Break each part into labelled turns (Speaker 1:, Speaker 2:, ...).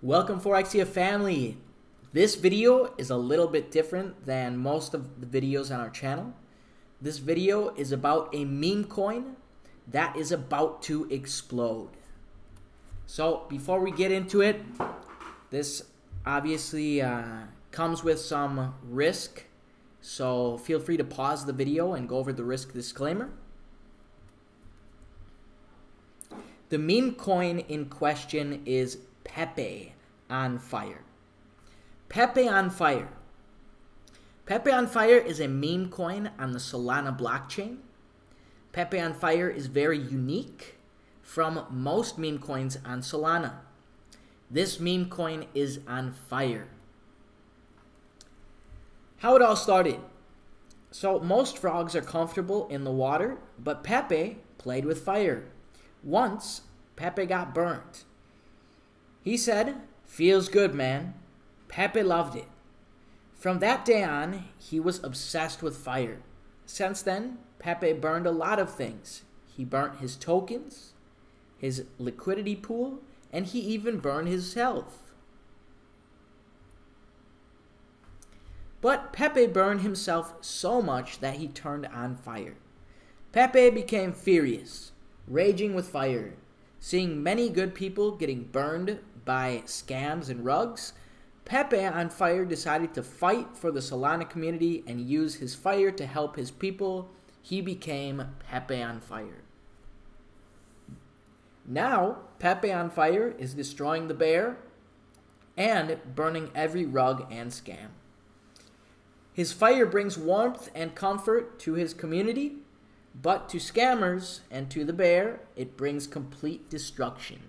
Speaker 1: Welcome Forexia family. This video is a little bit different than most of the videos on our channel. This video is about a meme coin that is about to explode. So before we get into it, this obviously comes with some risk. So feel free to pause the video and go over the risk disclaimer. The meme coin in question is Pepe on Fire. Pepe on Fire. Pepe on Fire is a meme coin on the Solana blockchain. Pepe on Fire is very unique from most meme coins on Solana. This meme coin is on fire. How it all started. So most frogs are comfortable in the water, but Pepe played with fire. Once, Pepe got burnt. He said, "Feels good, man." Pepe loved it. From that day on, he was obsessed with fire. Since then, Pepe burned a lot of things. He burnt his tokens, his liquidity pool, and he even burned his health. But Pepe burned himself so much that he turned on fire. Pepe became furious, raging with fire. Seeing many good people getting burned by scams and rugs, Pepe on Fire decided to fight for the Solana community and use his fire to help his people. He became Pepe on Fire. Now, Pepe on Fire is destroying the bear and burning every rug and scam. His fire brings warmth and comfort to his community, but to scammers and to the bear, it brings complete destruction.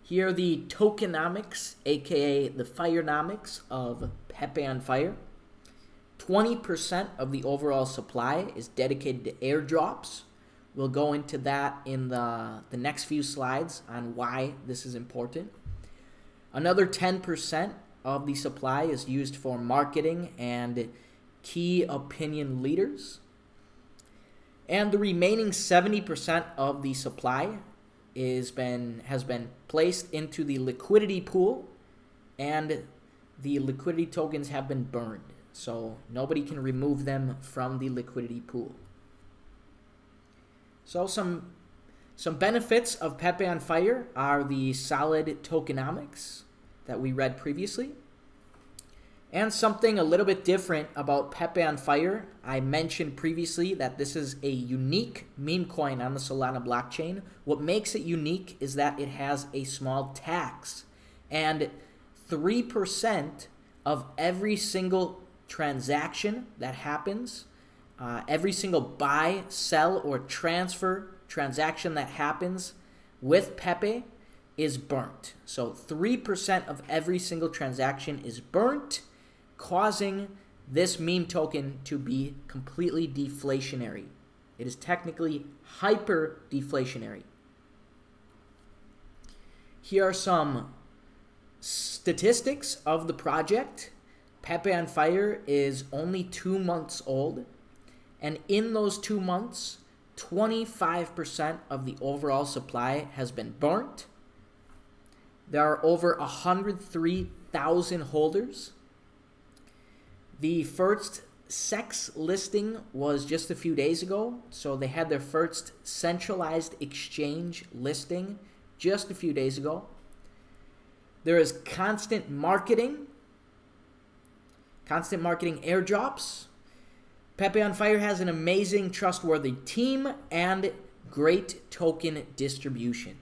Speaker 1: Here are the tokenomics, aka the firenomics of Pepe on Fire. 20% of the overall supply is dedicated to airdrops. We'll go into that in the next few slides on why this is important. Another 10% of the supply is used for marketing and key opinion leaders. And the remaining 70% of the supply has been placed into the liquidity pool, and the liquidity tokens have been burned. So nobody can remove them from the liquidity pool. So some benefits of Pepe on Fire are the solid tokenomics that we read previously. And something a little bit different about Pepe on Fire. I mentioned previously that this is a unique meme coin on the Solana blockchain. What makes it unique is that it has a small tax. And 3% of every single transaction that happens, every single buy, sell, or transfer transaction that happens with Pepe is burnt. So 3% of every single transaction is burnt, causing this meme token to be completely deflationary. It is technically hyper deflationary. Here are some statistics of the project. Pepe on Fire is only 2 months old, and in those 2 months, 25% of the overall supply has been burnt. There are over 103,000 holders. The first SEX listing was just a few days ago, so they had their first centralized exchange listing just a few days ago. There is constant marketing airdrops. Pepe on Fire has an amazing, trustworthy team and great token distribution.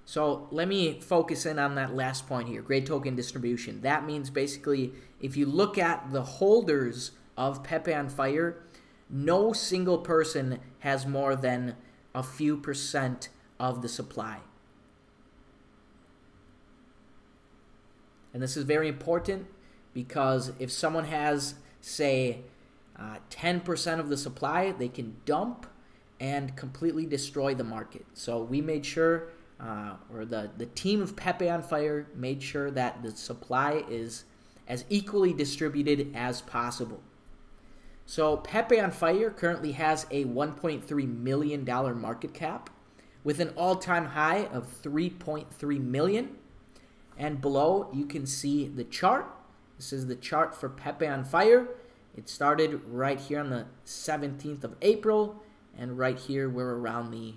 Speaker 1: So let me focus in on that last point here, great token distribution. That means basically if you look at the holders of Pepe on Fire, no single person has more than a few percent of the supply. And this is very important because if someone has, say, 10% of the supply, they can dump and completely destroy the market. So we made sure or the team of Pepe on Fire made sure that the supply is as equally distributed as possible. So Pepe on Fire currently has a $1.3 million market cap. with an all-time high of 3.3 million. And below, you can see the chart. This is the chart for Pepe on Fire. It started right here on the 17th of April, and right here we're around the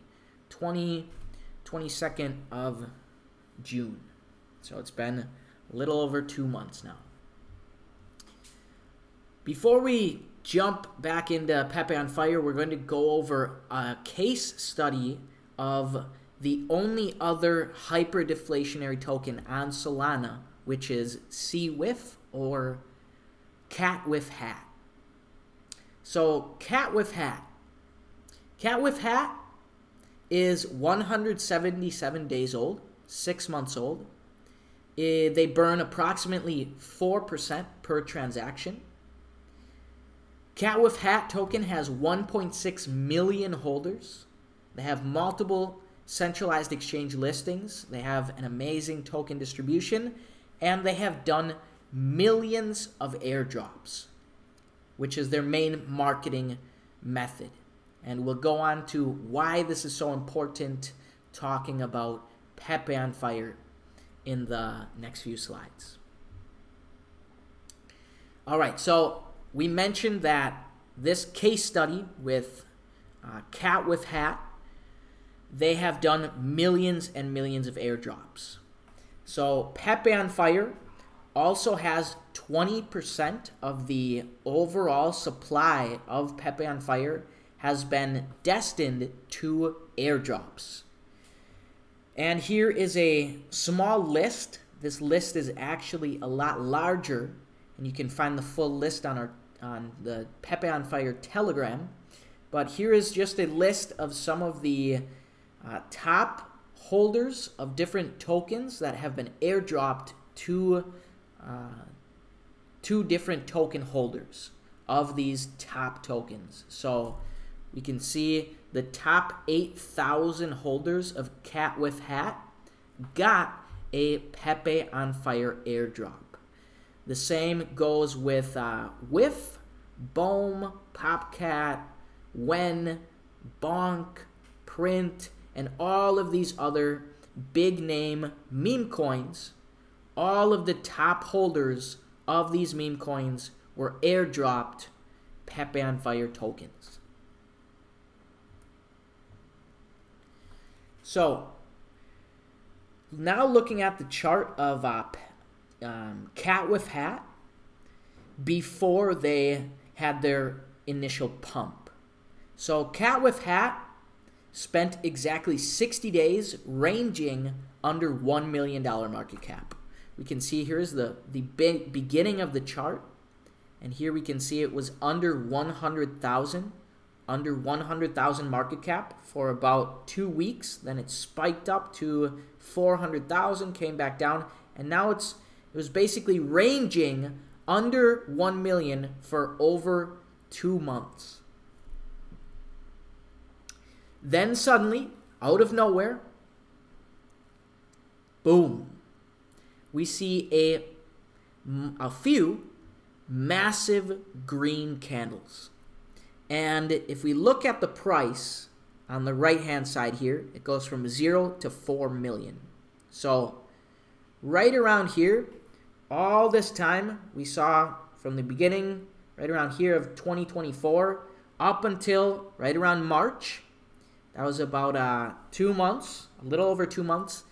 Speaker 1: 22nd of June. So it's been a little over 2 months now. Before we jump back into Pepe on Fire, we're going to go over a case study of the only other hyperdeflationary token on Solana, which is CWIF, or Cat with Hat. So Cat with Hat. Cat with Hat is 177 days old, 6 months old. They burn approximately 4% per transaction. Cat with Hat token has 1.6 million holders. They have multiple centralized exchange listings. They have an amazing token distribution, and they have done millions of airdrops, which is their main marketing method. And we'll go on to why this is so important, talking about Pepe on Fire in the next few slides. All right, so we mentioned that this case study with Cat with Hat, they have done millions and millions of airdrops. So Pepe on Fire also has 20% of the overall supply of Pepe on Fire has been destined to airdrops. And here is a small list. This list is actually a lot larger, and you can find the full list on the Pepe on Fire Telegram. But here is just a list of some of the top holders of different tokens that have been airdropped to different token holders of these top tokens. So we can see the top 8,000 holders of Cat with Hat got a Pepe on Fire airdrop. The same goes with Whiff, Bohm, Popcat, Wen, Bonk, Print, and all of these other big name meme coins. All of the top holders of these meme coins were airdropped Pepe on Fire tokens. So now looking at the chart of Cat with Hat before they had their initial pump. So Cat with Hat spent exactly 60 days ranging under $1 million market cap. We can see here's the beginning of the chart, and here we can see it was under 100,000 market cap for about 2 weeks. Then it spiked up to 400,000, came back down, and now it was basically ranging under 1 million for over 2 months. Then suddenly, out of nowhere, boom, we see a few massive green candles. And if we look at the price on the right-hand side here, it goes from 0 to 4 million. So right around here, all this time, we saw from the beginning, right around here of 2024, up until right around March. That was about 2 months, a little over 2 months.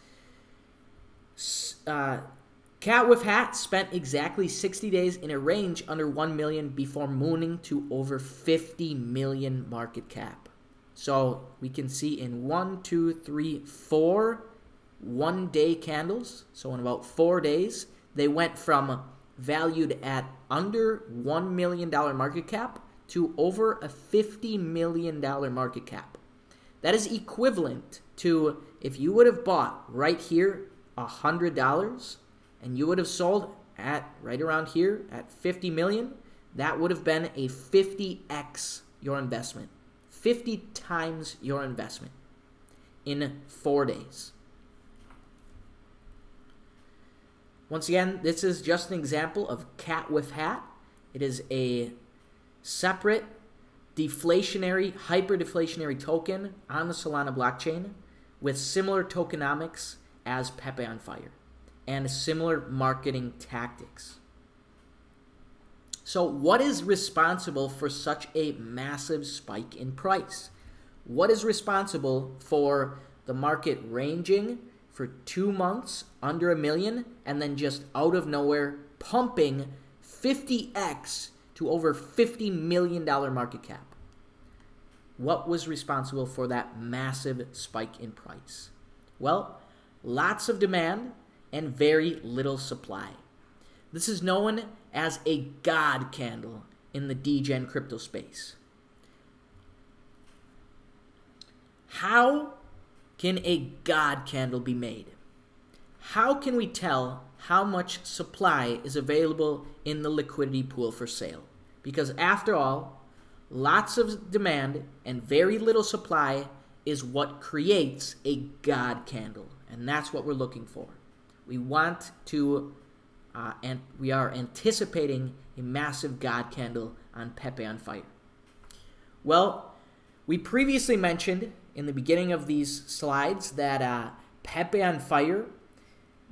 Speaker 1: Cat with Hat spent exactly 60 days in a range under 1 million before mooning to over 50 million market cap. So we can see in 1, 2, 3, 4 one-day candles. So in about 4 days, they went from valued at under $1 million market cap to over a $50 million market cap. That is equivalent to if you would have bought right here $100 and you would have sold at right around here at 50 million, that would have been a 50x your investment. 50 times your investment in 4 days. Once again, this is just an example of Cat with Hat. It is a separate deflationary, hyper-deflationary token on the Solana blockchain. with similar tokenomics as Pepe on Fire and similar marketing tactics. So what is responsible for such a massive spike in price? What is responsible for the market ranging for 2 months under $1 million and then just out of nowhere pumping 50x to over $50 million market cap? What was responsible for that massive spike in price? Well, lots of demand and very little supply. This is known as a God candle in the degen crypto space. How can a God candle be made? How can we tell how much supply is available in the liquidity pool for sale? Because after all, lots of demand and very little supply is what creates a God candle. And that's what we're looking for. We want to, and we are anticipating a massive God candle on Pepe on Fire. Well, we previously mentioned in the beginning of these slides that Pepe on Fire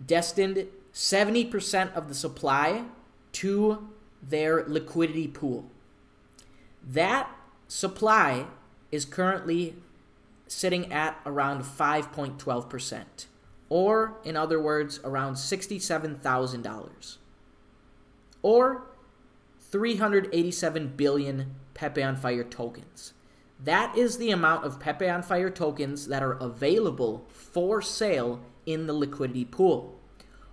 Speaker 1: destined 70% of the supply to their liquidity pool. That supply is currently sitting at around 5.12%, or in other words, around $67,000, or 387 billion Pepe on Fire tokens. That is the amount of Pepe on Fire tokens that are available for sale in the liquidity pool.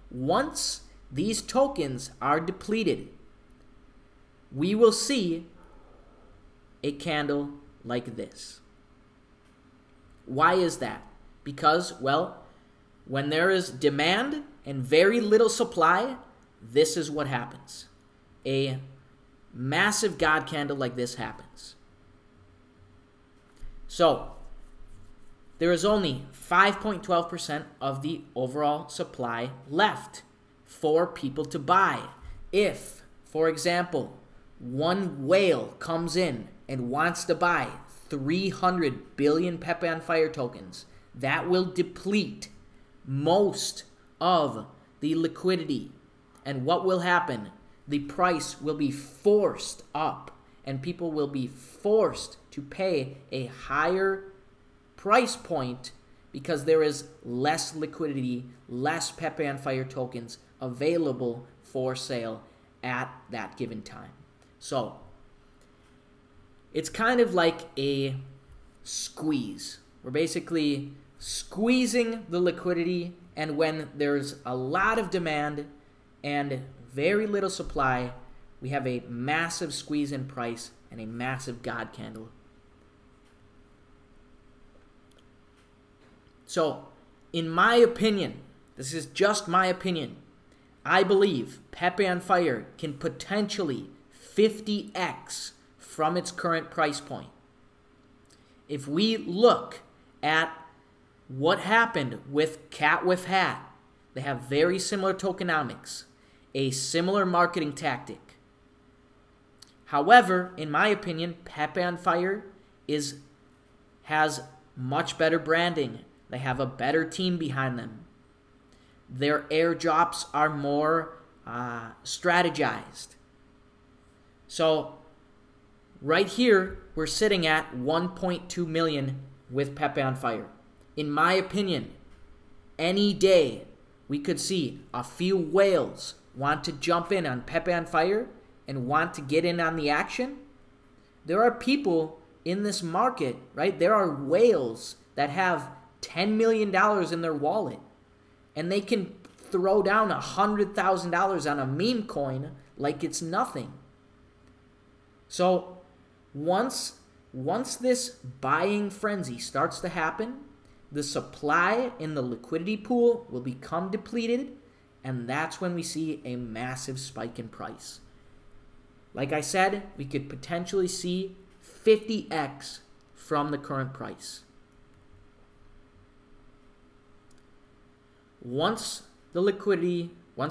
Speaker 1: Once these tokens are depleted, we will see a candle like this. Why is that? Because, well, when there is demand and very little supply, this is what happens. A massive God candle like this happens. So, there is only 5.12% of the overall supply left for people to buy. If, for example, one whale comes in and wants to buy 300 billion Pepe on Fire tokens, that will deplete most of the liquidity. And what will happen? The price will be forced up, and people will be forced to pay a higher price point because there is less liquidity, less Pepe on Fire tokens available for sale at that given time. So, it's kind of like a squeeze. We're basically squeezing the liquidity, and when there's a lot of demand and very little supply, we have a massive squeeze in price and a massive God candle. So, in my opinion, this is just my opinion, I believe Pepe on Fire can potentially 50x from its current price point. If we look at what happened with Cat with Hat, they have very similar tokenomics, a similar marketing tactic. However, in my opinion, Pepe on Fire has much better branding. They have a better team behind them. Their airdrops are more strategized. So, right here, we're sitting at 1.2 million with Pepe on Fire. In my opinion, any day we could see a few whales want to jump in on Pepe on Fire and want to get in on the action. There are people in this market, right? There are whales that have $10 million in their wallet, and they can throw down $100,000 on a meme coin like it's nothing. So once this buying frenzy starts to happen, the supply in the liquidity pool will become depleted, and that's when we see a massive spike in price. Like I said, we could potentially see 50x from the current price. Once the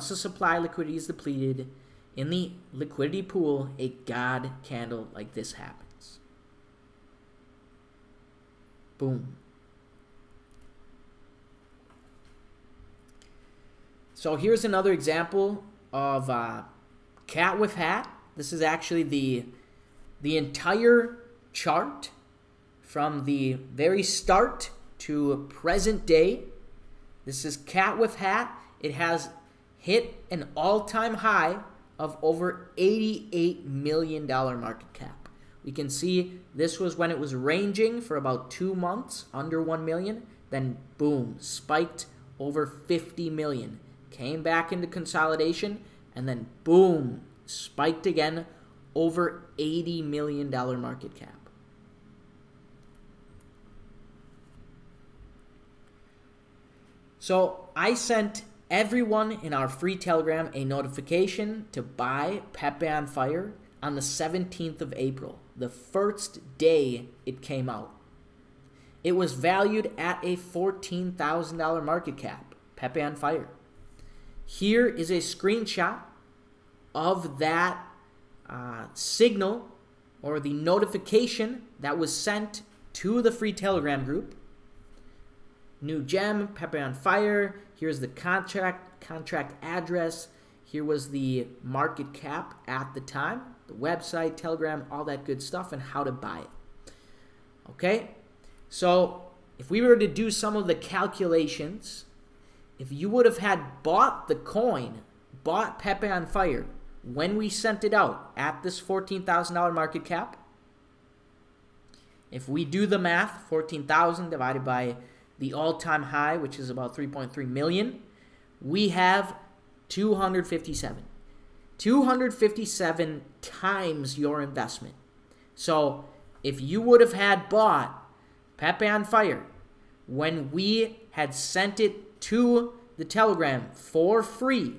Speaker 1: supply liquidity is depleted, in the liquidity pool, a God candle like this happens. Boom. So here's another example of cat with hat. This is actually the entire chart from the very start to present day. This is cat with hat. It has hit an all-time high of over $88 million market cap. We can see this was when it was ranging for about 2 months, under 1 million. Then boom, spiked over 50 million. Came back into consolidation, and then boom, spiked again, over $80 million market cap. So I sent everyone in our free Telegram a notification to buy Pepe on Fire on the 17th of April, the first day it came out. It was valued at a $14,000 market cap, Pepe on Fire. Here is a screenshot of that signal or the notification that was sent to the free Telegram group. New gem, Pepe on Fire. Here's the contract address. Here was the market cap at the time, the website, Telegram, all that good stuff, and how to buy it. Okay, so if we were to do some of the calculations, if you would have had bought the coin, bought Pepe on Fire, when we sent it out at this $14,000 market cap, if we do the math, 14,000 divided by the all-time high, which is about 3.3 million, we have 257. 257 times your investment. So if you would have had bought Pepe on Fire when we had sent it to the Telegram for free,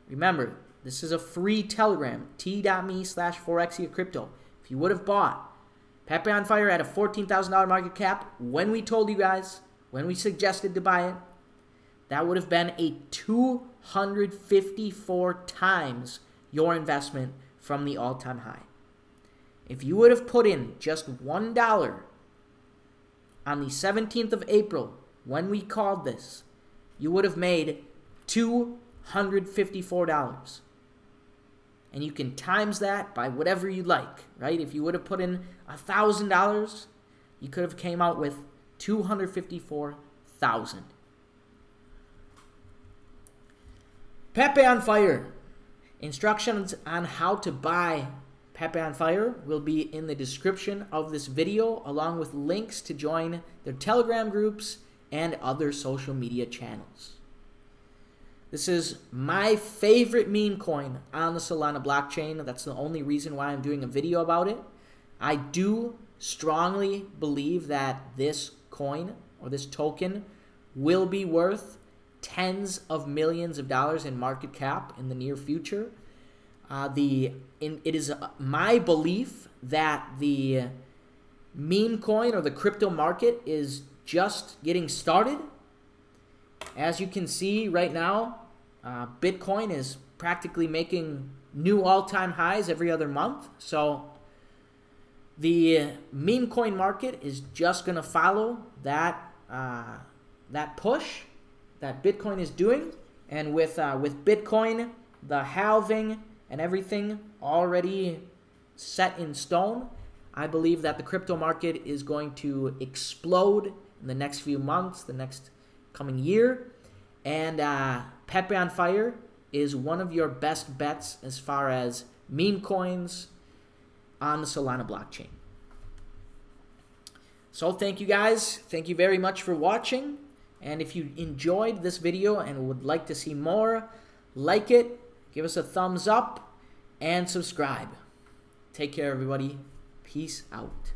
Speaker 1: remember, this is a free Telegram, t.me/4xycrypto. If you would have bought Pepe on Fire at a $14,000 market cap when we told you guys, when we suggested to buy it, that would have been a 254 times your investment from the all-time high. If you would have put in just $1 on the 17th of April when we called this, you would have made $254. And you can times that by whatever you like, right? If you would have put in $1,000, you could have came out with $254,000. Pepe on Fire. Instructions on how to buy Pepe on Fire will be in the description of this video, along with links to join their Telegram groups and other social media channels. This is my favorite meme coin on the Solana blockchain. That's the only reason why I'm doing a video about it. I do strongly believe that this coin or this token will be worth tens of millions of dollars in market cap in the near future. It is my belief that the meme coin or the crypto market is just getting started. As you can see right now, Bitcoin is practically making new all-time highs every other month. So the meme coin market is just going to follow that that push that Bitcoin is doing. And with Bitcoin, the halving and everything already set in stone, I believe that the crypto market is going to explode in the next few months, the next coming year. And Pepe on Fire is one of your best bets as far as meme coins on the Solana blockchain. So thank you guys. Thank you very much for watching. And if you enjoyed this video and would like to see more, like it, give us a thumbs up, and subscribe. Take care, everybody. Peace out.